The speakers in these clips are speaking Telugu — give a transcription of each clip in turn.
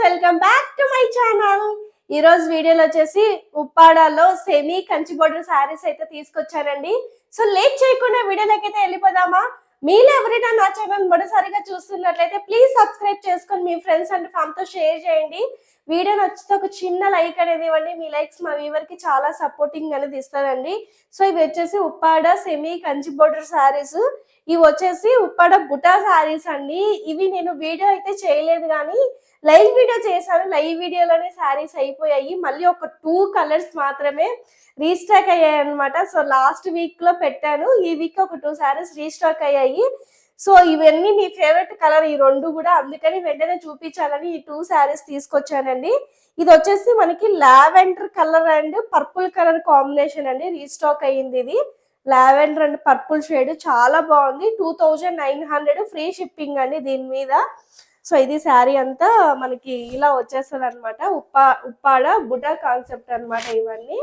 Welcome back to my channel. ఈ రోజు వీడియోలో వచ్చేసి ఉప్పాడలో సెమీ కంచి బోర్డర్ శారీస్ అయితే తీసుకొచ్చానండి. సో లేట్ చేయకుండా వీడియోలోకి అయితే వెళ్ళిపోదామా. మీరు ఎవరైనా నా ఛానల్ మొదటిసారిగా చూస్తున్నట్లయితే ప్లీజ్ సబ్స్క్రైబ్ చేసుకొని మీ ఫ్రెండ్స్ అండ్ ఫ్యామిలీతో షేర్ చేయండి. వీడియో నచ్చితే ఒక చిన్న లైక్ అనేది ఇవ్వండి. మీ లైక్స్ మా వ్యూవర్ కి చాలా సపోర్టింగ్ అనేది ఇస్తుందండి. సో ఇవి వచ్చేసి ఉప్పాడ సెమీ కంచి బోర్డర్ శారీస్. ఇవి వచ్చేసి ఉప్పాడ బుటా శారీస్ అండి. ఇవి నేను వీడియో అయితే చేయలేదు కానీ లైవ్ వీడియో చేశాను. లైవ్ వీడియోలోనే శారీస్ అయిపోయాయి. మళ్ళీ ఒక 2 కలర్స్ మాత్రమే రీస్టాక్ అయ్యాయి అనమాట. సో లాస్ట్ వీక్ లో పెట్టాను. ఈ వీక్ ఒక 2 శారీస్ రీస్టాక్ అయ్యాయి. సో ఇవన్నీ మీ ఫేవరెట్ కలర్ ఈ 2 కూడా, అందుకని వెంటనే చూపించాలని ఈ 2 శారీస్ తీసుకొచ్చానండి. ఇది వచ్చేసి మనకి lavender colour and purple colour combination అండి. రీస్టాక్ అయ్యింది ఇది. లావెండర్ అండ్ పర్పుల్ షేడ్ చాలా బాగుంది. 2900 ఫ్రీ షిప్పింగ్ అండి దీని మీద. సో ఇది శారీ అంతా మనకి ఇలా వచ్చేస్తుంది అనమాట. ఉప్పాడ బుటా కాన్సెప్ట్ అనమాట ఇవన్నీ.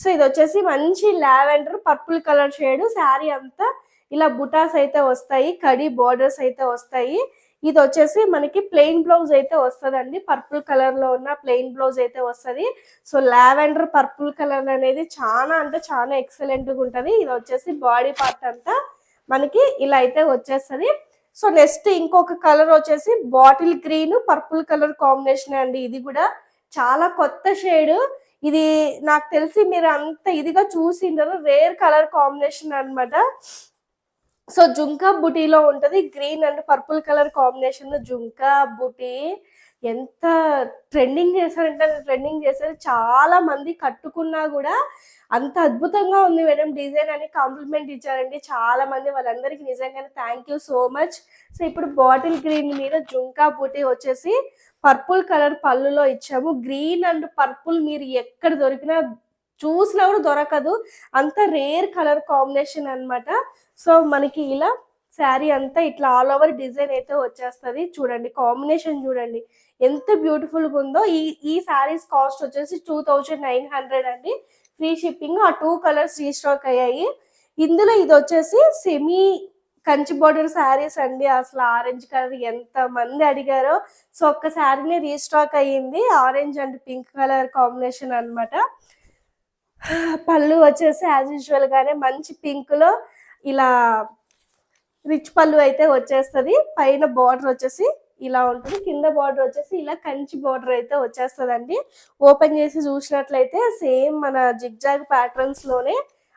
సో ఇది వచ్చేసి మంచి lavender purple colour shade. Sari అంతా ఇలా బుటాస్ అయితే వస్తాయి, కడి బోర్డర్స్ అయితే వస్తాయి. ఇది వచ్చేసి మనకి ప్లెయిన్ బ్లౌజ్ అయితే వస్తుందండి. పర్పుల్ కలర్ లో ఉన్న ప్లెయిన్ బ్లౌజ్ అయితే వస్తుంది. సో లావెండర్ పర్పుల్ కలర్ అనేది చాలా అంటే చాలా ఎక్సలెంట్ గా ఉంటది. ఇది వచ్చేసి బాడీ పార్ట్ అంతా మనకి ఇలా అయితే వచ్చేస్తుంది. సో నెక్స్ట్ ఇంకొక కలర్ వచ్చేసి bottle green purple colour combination అండి. ఇది కూడా చాలా కొత్త షేడ్. ఇది నాకు తెలిసి మీరు అంత ఇదిగా చూసిండరు. రేర్ కలర్ కాంబినేషన్ అనమాట. సో జుంకా బుటీలో ఉంటది. Green and purple colour combination జుంకా బుటీ ఎంత ట్రెండింగ్ చేశారంటే ట్రెండింగ్ చేశారు. చాలా మంది కట్టుకున్నా కూడా అంత అద్భుతంగా ఉంది మేడం డిజైన్ అని కాంప్లిమెంట్ ఇచ్చారండి చాలా మంది. వాళ్ళందరికీ నిజంగానే thank you so much. So ఇప్పుడు బాటిల్ గ్రీన్ మీద జుంకా బుటీ వచ్చేసి పర్పుల్ కలర్ పళ్ళులో ఇచ్చాము. గ్రీన్ అండ్ పర్పుల్ మీరు ఎక్కడ దొరికినా చూసినా కూడా దొరకదు, అంత రేర్ కలర్ కాంబినేషన్ అనమాట. సో మనకి ఇలా శారీ అంతా ఇట్లా ఆల్ ఓవర్ డిజైన్ అయితే వచ్చేస్తుంది. చూడండి కాంబినేషన్ చూడండి ఎంత బ్యూటిఫుల్ గా ఉందో. ఈ శారీస్ కాస్ట్ వచ్చేసి 2900 అండి. Free shipping. ఆ 2 కలర్స్ రీస్టాక్ అయ్యాయి. ఇందులో ఇది వచ్చేసి సెమీ కంచి బోర్డర్ శారీస్ అండి. అసలు ఆరెంజ్ కలర్ ఎంత మంది అడిగారో. సో ఒక్క శారీనే రీస్టాక్ అయ్యింది. Orange and pink colour combination అనమాట. పళ్ళు వచ్చేసి యాజ్ యూజువల్ గానే మంచి పింక్ లో ఇలా రిచ్ పళ్ళు అయితే వచ్చేస్తుంది. పైన బార్డర్ వచ్చేసి ఇలా ఉంటుంది, కింద బార్డర్ వచ్చేసి ఇలా కంచి బార్డర్ అయితే వచ్చేస్తుందండి. ఓపెన్ చేసి చూసినట్లయితే సేమ్ మన జిగ్జాగ్ ప్యాటర్న్స్ లోనే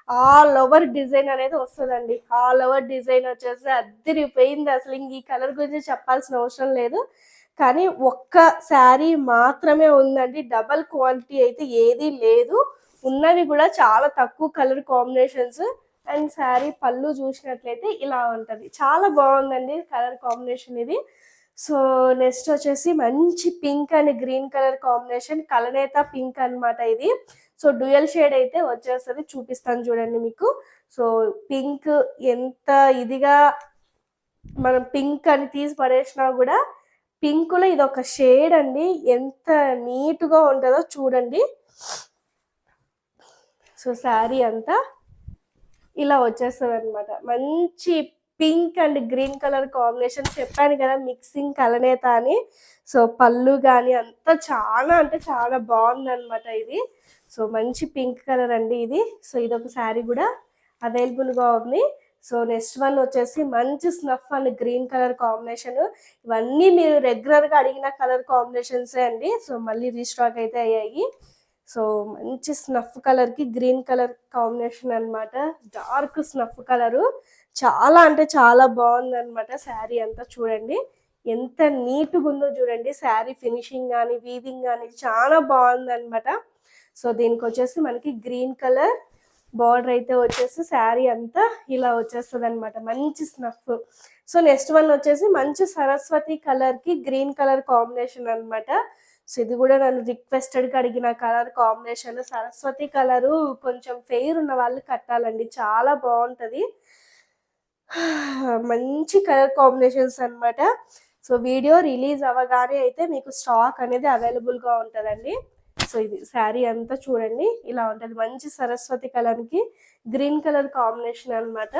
ఆల్ ఓవర్ డిజైన్ అనేది వస్తుందండి. ఆల్ ఓవర్ డిజైన్ వచ్చేసి అద్దరిపోయింది. అసలు ఇంక ఈ కలర్ గురించి చెప్పాల్సిన అవసరం లేదు. కానీ ఒక్క శారీ మాత్రమే ఉందండి. డబల్ క్వాంటిటీ అయితే ఏది లేదు. ఉన్నవి కూడా చాలా తక్కువ కలర్ కాంబినేషన్స్. అండ్ శారీ పళ్ళు చూసినట్లయితే ఇలా ఉంటది. చాలా బాగుందండి కలర్ కాంబినేషన్ ఇది. సో నెక్స్ట్ వచ్చేసి మంచి pink and green colour combination, కలనేత పింక్ అనమాట ఇది. సో డ్యూయల్ షేడ్ అయితే వచ్చేస్తుంది. చూపిస్తాను చూడండి మీకు. సో పింక్ ఎంత ఇదిగా మనం పింక్ అని తీసి పడేసినా కూడా పింక్ లో ఇది ఒక షేడ్ అండి. ఎంత నీట్గా ఉంటుందో చూడండి. సో శారీ అంతా ఇలా వచ్చేస్తుంది అనమాట. మంచి pink and green colour combination. చెప్పాను కదా మిక్సింగ్ కలనేత అని. సో పళ్ళు కానీ అంతా చాలా అంటే చాలా బాగుంది అనమాట ఇది. సో మంచి పింక్ కలర్ అండి ఇది. సో ఇదొక శారీ కూడా అవైలబుల్ గా ఉంది. సో నెక్స్ట్ వన్ వచ్చేసి మంచి snuff and green colour combination. ఇవన్నీ మీరు రెగ్యులర్ గా అడిగిన కలర్ కాంబినేషన్సే అండి. సో మళ్ళీ రీస్టాక్ అయితే అయ్యాయి. సో మంచి స్నఫ్ కలర్ కి గ్రీన్ కలర్ కాంబినేషన్ అనమాట. డార్క్ స్నఫ్ కలరు చాలా అంటే చాలా బాగుంది అనమాట. శారీ అంతా చూడండి ఎంత నీట్గా ఉందో చూడండి. శారీ ఫినిషింగ్ కానీ వీవింగ్ కానీ చాలా బాగుంది అనమాట. సో దీనికి వచ్చేసి మనకి గ్రీన్ కలర్ బార్డర్ అయితే వచ్చేసి శారీ అంతా ఇలా వచ్చేస్తుంది అనమాట. మంచి స్నఫ్. సో నెక్స్ట్ వన్ వచ్చేసి మంచి సరస్వతి కలర్ కి గ్రీన్ కలర్ కాంబినేషన్ అనమాట. సో ఇది కూడా నన్ను రిక్వెస్టెడ్ గా అడిగిన కలర్ కాంబినేషన్. సరస్వతి కలరు కొంచెం ఫెయిర్ ఉన్న వాళ్ళు కట్టాలండి, చాలా బాగుంటది. మంచి కలర్ కాంబినేషన్స్ అనమాట. సో వీడియో రిలీజ్ అవ్వగానే అయితే మీకు స్టాక్ అనేది అవైలబుల్ గా ఉంటుందండి. సో ఇది శారీ అంతా చూడండి ఇలా ఉంటది. మంచి సరస్వతి కలర్ కి గ్రీన్ కలర్ కాంబినేషన్ అనమాట.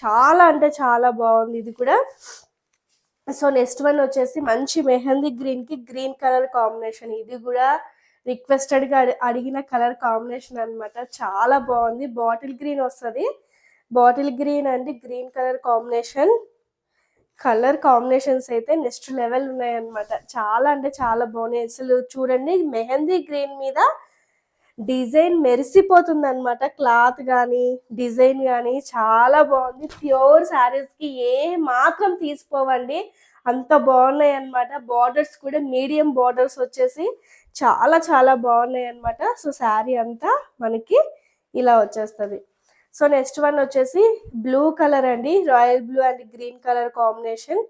చాలా అంటే చాలా బాగుంది ఇది కూడా. సో నెక్స్ట్ వన్ వచ్చేసి మంచి మెహందీ గ్రీన్ కి గ్రీన్ కలర్ కాంబినేషన్. ఇది కూడా రిక్వెస్టెడ్ గా అడిగిన కలర్ కాంబినేషన్ అన్నమాట. చాలా బాగుంది. బాటిల్ గ్రీన్ వస్తుంది. Bottle green and green colour combination. Colour combinations అయితే నెక్స్ట్ లెవెల్ ఉన్నాయన్నమాట. చాలా అంటే చాలా బాగున్నాయి. అసలు చూడండి, మెహందీ గ్రీన్ మీద డిజైన్ మెరిసిపోతుంది అనమాట. క్లాత్ కానీ డిజైన్ కానీ చాలా బాగుంది. ప్యూర్ శారీస్ కి ఏ మాత్రం తీసిపోవండి, అంత బాగున్నాయి అనమాట. బార్డర్స్ కూడా మీడియం బార్డర్స్ వచ్చేసి చాలా చాలా బాగున్నాయి అనమాట. సో శారీ అంతా మనకి ఇలా వచ్చేస్తుంది. సో నెక్స్ట్ వన్ వచ్చేసి బ్లూ కలర్ అండి, royal blue and green colour combination.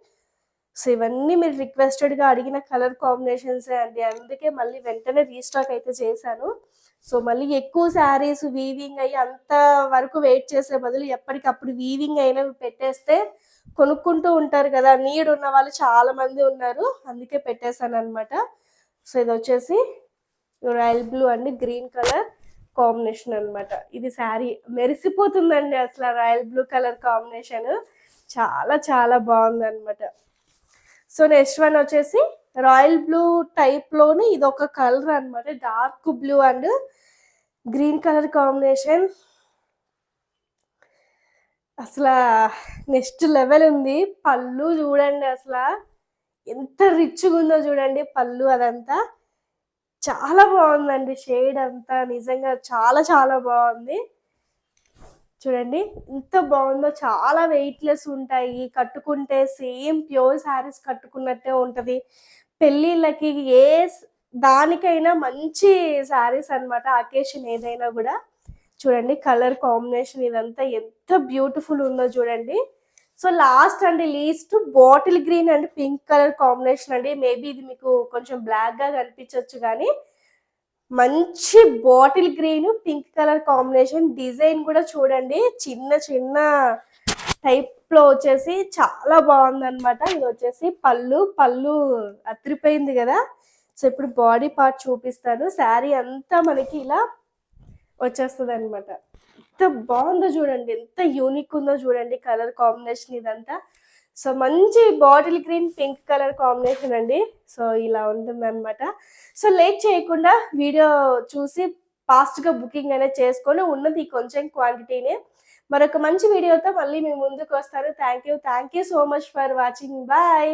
So ఇవన్నీ మీరు రిక్వెస్టెడ్గా అడిగిన కలర్ కాంబినేషన్సే అండి, అందుకే మళ్ళీ వెంటనే రీస్టాక్ అయితే చేశాను. సో మళ్ళీ ఎక్కువ శారీస్ వీవింగ్ అయ్యి అంత వరకు వెయిట్ చేసే బదులు ఎప్పటికప్పుడు వీవింగ్ అయినవి పెట్టేస్తే కొనుక్కుంటూ ఉంటారు కదా, నీడ్ ఉన్న వాళ్ళు చాలా మంది ఉన్నారు, అందుకే పెట్టేశాను అనమాట. సో ఇది వచ్చేసి royal blue and green colour combination అనమాట. ఇది శారీ మెరిసిపోతుందండి అసలు. రాయల్ బ్లూ కలర్ కాంబినేషన్ చాలా చాలా బాగుంది అనమాట. సో నెక్స్ట్ వన్ వచ్చేసి రాయల్ బ్లూ టైప్ లోని ఇది ఒక కలర్ అనమాట. Dark blue and green colour combination. అసలు నెక్స్ట్ లెవెల్ ఉంది. పళ్ళు చూడండి, అసలు ఎంత రిచ్గా ఉందో చూడండి పళ్ళు. అదంతా చాలా బాగుందండి. షేడ్ అంతా నిజంగా చాలా చాలా బాగుంది. చూడండి ఎంత బాగుందో. చాలా వెయిట్లెస్ ఉంటాయి, కట్టుకుంటే సేమ్ ప్యూర్ శారీస్ కట్టుకున్నట్టే ఉంటది. పెళ్ళిళ్ళకి ఏ దానికైనా మంచి శారీస్ అనమాట, అకేషన్ ఏదైనా కూడా. చూడండి కలర్ కాంబినేషన్ ఇదంతా ఎంత బ్యూటిఫుల్ ఉందో చూడండి. So last and least bottle green and pink colour combination అండి. మేబీ ఇది మీకు కొంచెం బ్లాక్ గా కనిపించవచ్చు కానీ మంచి bottle green pink colour combination. Design కూడా చూడండి, చిన్న చిన్న టైప్ లో వచ్చేసి చాలా బాగుంది అనమాట. ఇది వచ్చేసి పళ్ళు. పళ్ళు అత్రిపోయింది కదా. సో ఇప్పుడు బాడీ పార్ట్ చూపిస్తాను. శారీ అంతా మనకి ఇలా వచ్చేస్తుంది అనమాట. ఎంత బాగుందో చూడండి, ఎంత యూనిక్ ఉందో చూడండి కలర్ కాంబినేషన్ ఇదంతా. సో మంచి bottle green pink colour combination అండి. సో ఇలా ఉంటుంది అనమాట. సో లేట్ చేయకుండా వీడియో చూసి ఫాస్ట్గా బుకింగ్ అనేది చేసుకొని, ఉన్నది కొంచెం క్వాంటిటీనే. మరొక మంచి వీడియోతో మళ్ళీ మీ ముందుకు వస్తాను. Thank you so much for watching. Bye.